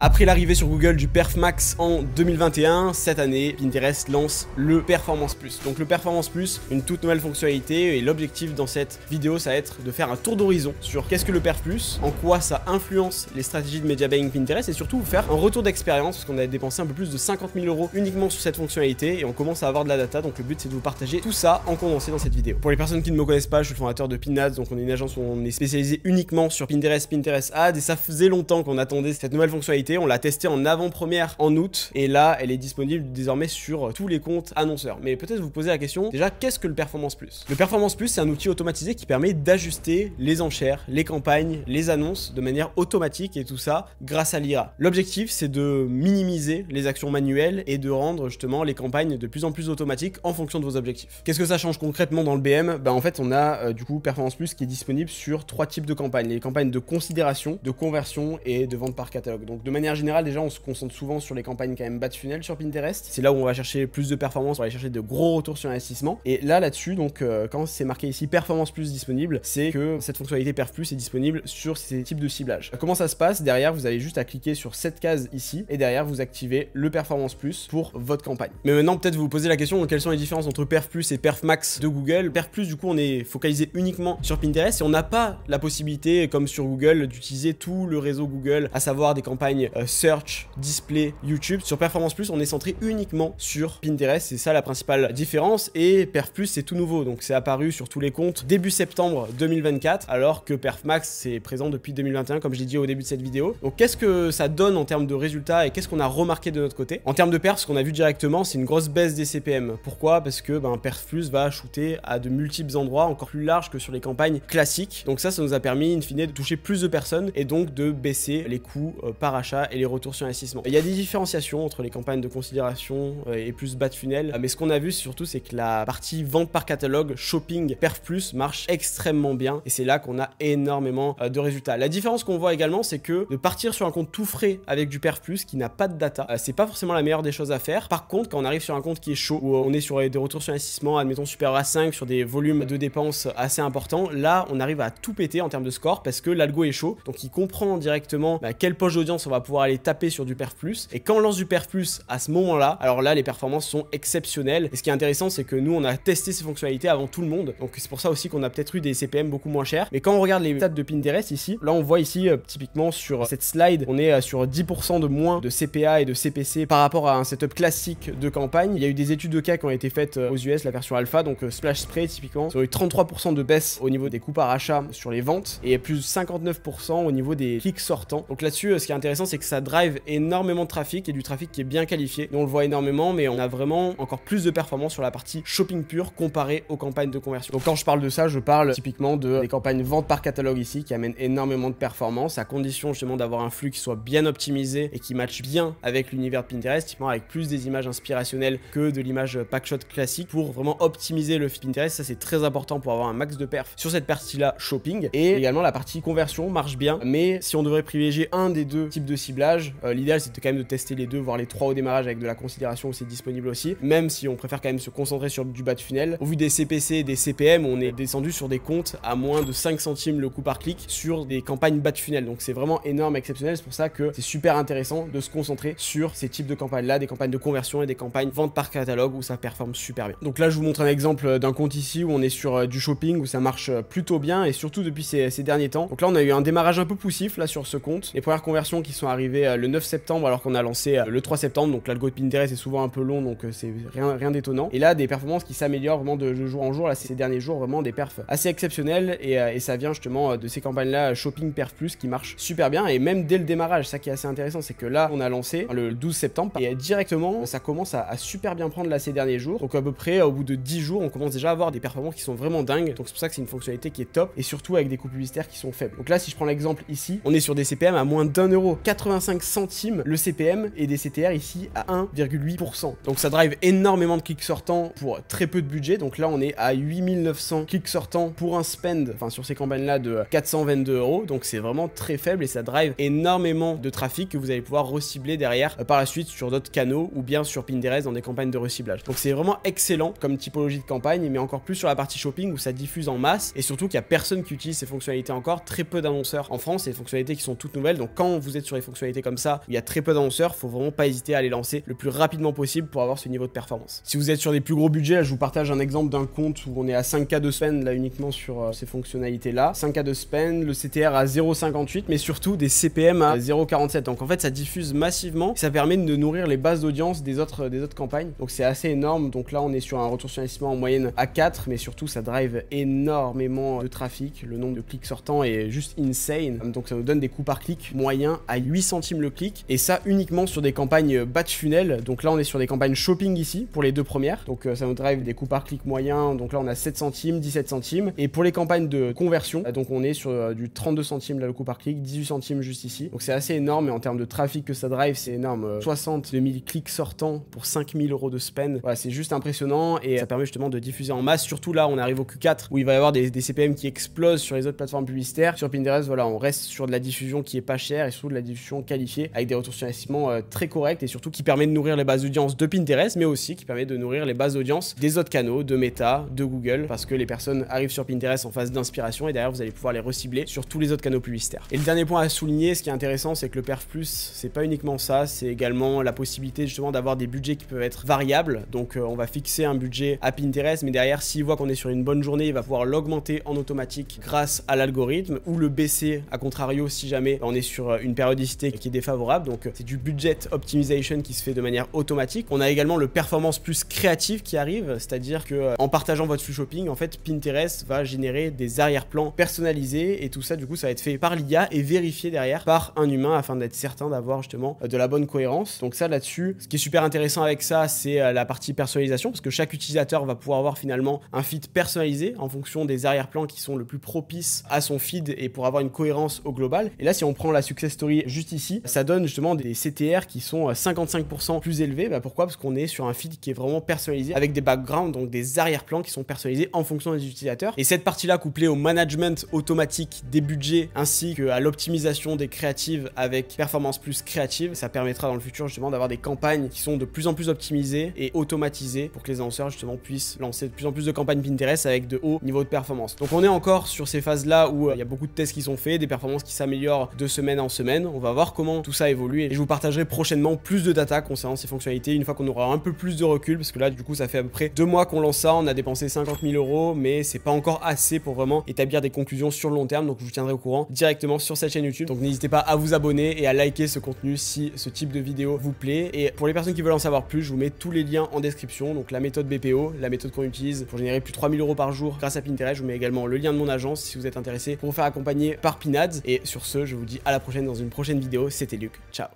Après l'arrivée sur Google du Perf Max en 2021, cette année, Pinterest lance le Performance Plus. Donc le Performance Plus, une toute nouvelle fonctionnalité, et l'objectif dans cette vidéo, ça va être de faire un tour d'horizon sur qu'est-ce que le Perf Plus, en quoi ça influence les stratégies de media buying Pinterest, et surtout vous faire un retour d'expérience, parce qu'on a dépensé un peu plus de 50 000 € uniquement sur cette fonctionnalité, et on commence à avoir de la data, donc le but c'est de vous partager tout ça en condensé dans cette vidéo. Pour les personnes qui ne me connaissent pas, je suis le fondateur de Pinads, donc on est une agence où on est spécialisé uniquement sur Pinterest, Pinterest Ads, et ça faisait longtemps qu'on attendait cette nouvelle fonctionnalité. On l'a testée en avant-première en août, et là elle est disponible désormais sur tous les comptes annonceurs. Mais peut-être vous posez la question, déjà qu'est-ce que le Performance Plus? Le Performance Plus, c'est un outil automatisé qui permet d'ajuster les enchères, les campagnes, les annonces de manière automatique, et tout ça grâce à l'IA. L'objectif c'est de minimiser les actions manuelles et de rendre justement les campagnes de plus en plus automatiques en fonction de vos objectifs. Qu'est-ce que ça change concrètement dans le BM? En fait on a du coup Performance Plus qui est disponible sur 3 types de campagnes. Les campagnes de considération, de conversion et de vente par catalogue. Donc de manière générale déjà on se concentre souvent sur les campagnes quand même bas de funnel sur Pinterest. C'est là où on va chercher plus de performance, on va aller chercher de gros retours sur investissement. Et là-dessus, donc quand c'est marqué ici Performance Plus disponible, c'est que cette fonctionnalité Perf Plus est disponible sur ces types de ciblage. Comment ça se passe? Derrière vous avez juste à cliquer sur cette case ici et derrière vous activez le Performance Plus pour votre campagne. Mais maintenant peut-être vous vous posez la question, donc, quelles sont les différences entre Perf Plus et Perf Max de Google? Perf Plus du coup on est focalisé uniquement sur Pinterest et on n'a pas la possibilité comme sur Google d'utiliser tout le réseau Google, à savoir des campagnes search, display, YouTube. Sur Performance Plus on est centré uniquement sur Pinterest, c'est ça la principale différence. Et Perf Plus c'est tout nouveau, donc c'est apparu sur tous les comptes début septembre 2024, alors que Perf Max c'est présent depuis 2021 comme je l'ai dit au début de cette vidéo. Donc qu'est-ce que ça donne en termes de résultats et qu'est-ce qu'on a remarqué de notre côté? En termes de perf, ce qu'on a vu directement c'est une grosse baisse des CPM. Pourquoi? Parce que Perf Plus va shooter à de multiples endroits encore plus larges que sur les campagnes classiques. Donc ça nous a permis in fine de toucher plus de personnes et donc de baisser les coûts par achat et les retours sur investissement. Il y a des différenciations entre les campagnes de considération et plus bas de funnel, mais ce qu'on a vu surtout c'est que la partie vente par catalogue, shopping, Perf Plus marche extrêmement bien et c'est là qu'on a énormément de résultats. La différence qu'on voit également c'est que de partir sur un compte tout frais avec du Perf Plus qui n'a pas de data, c'est pas forcément la meilleure des choses à faire. Par contre quand on arrive sur un compte qui est chaud, où on est sur des retours sur investissement, admettons supérieur à 5, sur des volumes de dépenses assez importants, là on arrive à tout péter en termes de score parce que l'algo est chaud, donc il comprend directement quelle poche d'audience on va pouvoir aller taper sur du Perf Plus, et quand on lance du Perf Plus à ce moment là, alors là les performances sont exceptionnelles. Et ce qui est intéressant c'est que nous on a testé ces fonctionnalités avant tout le monde, donc c'est pour ça aussi qu'on a peut-être eu des CPM beaucoup moins chers. Mais quand on regarde les stats de Pinterest ici, là on voit ici typiquement sur cette slide on est sur 10% de moins de CPA et de CPC par rapport à un setup classique de campagne. Il y a eu des études de cas qui ont été faites aux US, la version alpha, donc Splash Spray typiquement, ils ont eu 33% de baisse au niveau des coûts par achat sur les ventes et plus 59% au niveau des clics sortants. Donc là-dessus ce qui est intéressant c'est que ça drive énormément de trafic et du trafic qui est bien qualifié. Nous on le voit énormément, mais on a vraiment encore plus de performance sur la partie shopping pure comparé aux campagnes de conversion. Donc quand je parle de ça, je parle typiquement des campagnes vente par catalogue ici qui amènent énormément de performance à condition justement d'avoir un flux qui soit bien optimisé et qui matche bien avec l'univers de Pinterest, typiquement avec plus des images inspirationnelles que de l'image packshot classique pour vraiment optimiser le feed Pinterest. Ça c'est très important pour avoir un max de perf sur cette partie là shopping. Et également la partie conversion marche bien, mais si on devrait privilégier un des deux types de ciblage, l'idéal c'est quand même de tester les deux, voire les trois au démarrage avec de la considération où c'est disponible aussi, même si on préfère quand même se concentrer sur du bas de funnel. Au vu des CPC et des CPM, on est descendu sur des comptes à moins de 5 centimes le coût par clic sur des campagnes bas de funnel, donc c'est vraiment énorme, exceptionnel. C'est pour ça que c'est super intéressant de se concentrer sur ces types de campagnes là, des campagnes de conversion et des campagnes vente par catalogue où ça performe super bien. Donc là je vous montre un exemple d'un compte ici où on est sur du shopping où ça marche plutôt bien et surtout depuis ces derniers temps. Donc là on a eu un démarrage un peu poussif là sur ce compte, les premières conversions qui sont arrivées le 9 septembre alors qu'on a lancé le 3 septembre, donc l'algo de Pinterest est souvent un peu long, donc c'est rien d'étonnant. Et là des performances qui s'améliorent vraiment de jour en jour, là ces derniers jours vraiment des perfs assez exceptionnels et ça vient justement de ces campagnes là shopping Perf Plus qui marchent super bien. Et même dès le démarrage, ça qui est assez intéressant c'est que là on a lancé le 12 septembre et directement ça commence à super bien prendre là ces derniers jours, donc à peu près au bout de 10 jours on commence déjà à avoir des performances qui sont vraiment dingues. Donc c'est pour ça que c'est une fonctionnalité qui est top et surtout avec des coûts publicitaires qui sont faibles. Donc là si je prends l'exemple ici, on est sur des CPM à moins d'1,85 € le CPM et des CTR ici à 1,8%. Donc ça drive énormément de clics sortants pour très peu de budget. Donc là on est à 8900 clics sortants pour un spend, enfin sur ces campagnes là de 422 €. Donc c'est vraiment très faible et ça drive énormément de trafic que vous allez pouvoir recibler derrière par la suite sur d'autres canaux ou bien sur Pinterest dans des campagnes de reciblage. Donc c'est vraiment excellent comme typologie de campagne, mais encore plus sur la partie shopping où ça diffuse en masse et surtout qu'il n'y a personne qui utilise ces fonctionnalités encore, très peu d'annonceurs en France, c'est des fonctionnalités qui sont toutes nouvelles. Donc quand vous êtes sur les fonctionnalités fonctionnalités comme ça, où il y a très peu d'annonceurs, faut vraiment pas hésiter à les lancer le plus rapidement possible pour avoir ce niveau de performance. Si vous êtes sur des plus gros budgets, là, je vous partage un exemple d'un compte où on est à 5K de spend là uniquement sur ces fonctionnalités là. 5K de spend, le CTR à 0,58, mais surtout des CPM à 0,47. Donc en fait ça diffuse massivement, et ça permet de nourrir les bases d'audience des autres campagnes. Donc c'est assez énorme. Donc là on est sur un retour sur investissement en moyenne à 4, mais surtout ça drive énormément de trafic. Le nombre de clics sortants est juste insane. Donc ça nous donne des coûts par clic moyens à 8 centimes le clic, et ça uniquement sur des campagnes batch funnel. Donc là on est sur des campagnes shopping ici pour les deux premières. Donc ça nous drive des coûts par clic moyens. Donc là on a 7 centimes, 17 centimes. Et pour les campagnes de conversion, donc on est sur du 32 centimes là le coût par clic, 18 centimes juste ici. Donc c'est assez énorme, et en termes de trafic que ça drive, c'est énorme. 62 000 clics sortants pour 5 000 € de spend. Voilà, c'est juste impressionnant, et ça permet justement de diffuser en masse. Surtout là, on arrive au Q4 où il va y avoir des CPM qui explosent sur les autres plateformes publicitaires. Sur Pinterest, voilà, on reste sur de la diffusion qui est pas chère, et surtout de la diffusion qualifiée avec des retours sur investissement très corrects, et surtout qui permet de nourrir les bases d'audience de Pinterest, mais aussi qui permet de nourrir les bases d'audience des autres canaux, de Meta, de Google, parce que les personnes arrivent sur Pinterest en phase d'inspiration, et derrière vous allez pouvoir les recibler sur tous les autres canaux publicitaires. Et le dernier point à souligner, ce qui est intéressant, c'est que le Perf Plus, c'est pas uniquement ça, c'est également la possibilité justement d'avoir des budgets qui peuvent être variables. Donc on va fixer un budget à Pinterest, mais derrière, s'il voit qu'on est sur une bonne journée, il va pouvoir l'augmenter en automatique grâce à l'algorithme, ou le baisser à contrario si jamais on est sur une périodicité qui est défavorable. Donc c'est du budget optimization qui se fait de manière automatique. On a également le Performance Plus créatif qui arrive, c'est-à-dire que en partageant votre flux shopping, en fait Pinterest va générer des arrière-plans personnalisés, et tout ça du coup ça va être fait par l'IA et vérifié derrière par un humain afin d'être certain d'avoir justement de la bonne cohérence. Donc ça là-dessus, ce qui est super intéressant avec ça, c'est la partie personnalisation, parce que chaque utilisateur va pouvoir avoir finalement un feed personnalisé en fonction des arrière-plans qui sont le plus propices à son feed, et pour avoir une cohérence au global. Et là, si on prend la success story juste ici, ça donne justement des CTR qui sont 55% plus élevés. Bah pourquoi? Parce qu'on est sur un feed qui est vraiment personnalisé avec des backgrounds, donc des arrière-plans qui sont personnalisés en fonction des utilisateurs. Et cette partie-là, couplée au management automatique des budgets ainsi qu'à l'optimisation des créatives avec Performance Plus créative, ça permettra dans le futur justement d'avoir des campagnes qui sont de plus en plus optimisées et automatisées pour que les annonceurs justement puissent lancer de plus en plus de campagnes Pinterest avec de hauts niveaux de performance. Donc on est encore sur ces phases-là où il y a beaucoup de tests qui sont faits, des performances qui s'améliorent de semaine en semaine. On va voir comment tout ça évolue, et je vous partagerai prochainement plus de data concernant ces fonctionnalités une fois qu'on aura un peu plus de recul, parce que là du coup ça fait à peu près 2 mois qu'on lance ça, on a dépensé 50 000 €, mais c'est pas encore assez pour vraiment établir des conclusions sur le long terme. Donc je vous tiendrai au courant directement sur cette chaîne YouTube. Donc n'hésitez pas à vous abonner et à liker ce contenu si ce type de vidéo vous plaît. Et pour les personnes qui veulent en savoir plus, je vous mets tous les liens en description. Donc la méthode BPO, la méthode qu'on utilise pour générer plus de 3 000 € par jour grâce à Pinterest. Je vous mets également le lien de mon agence si vous êtes intéressé pour vous faire accompagner par Pinads. Et sur ce, je vous dis à la prochaine dans une prochaine vidéo. C'était Luc, ciao.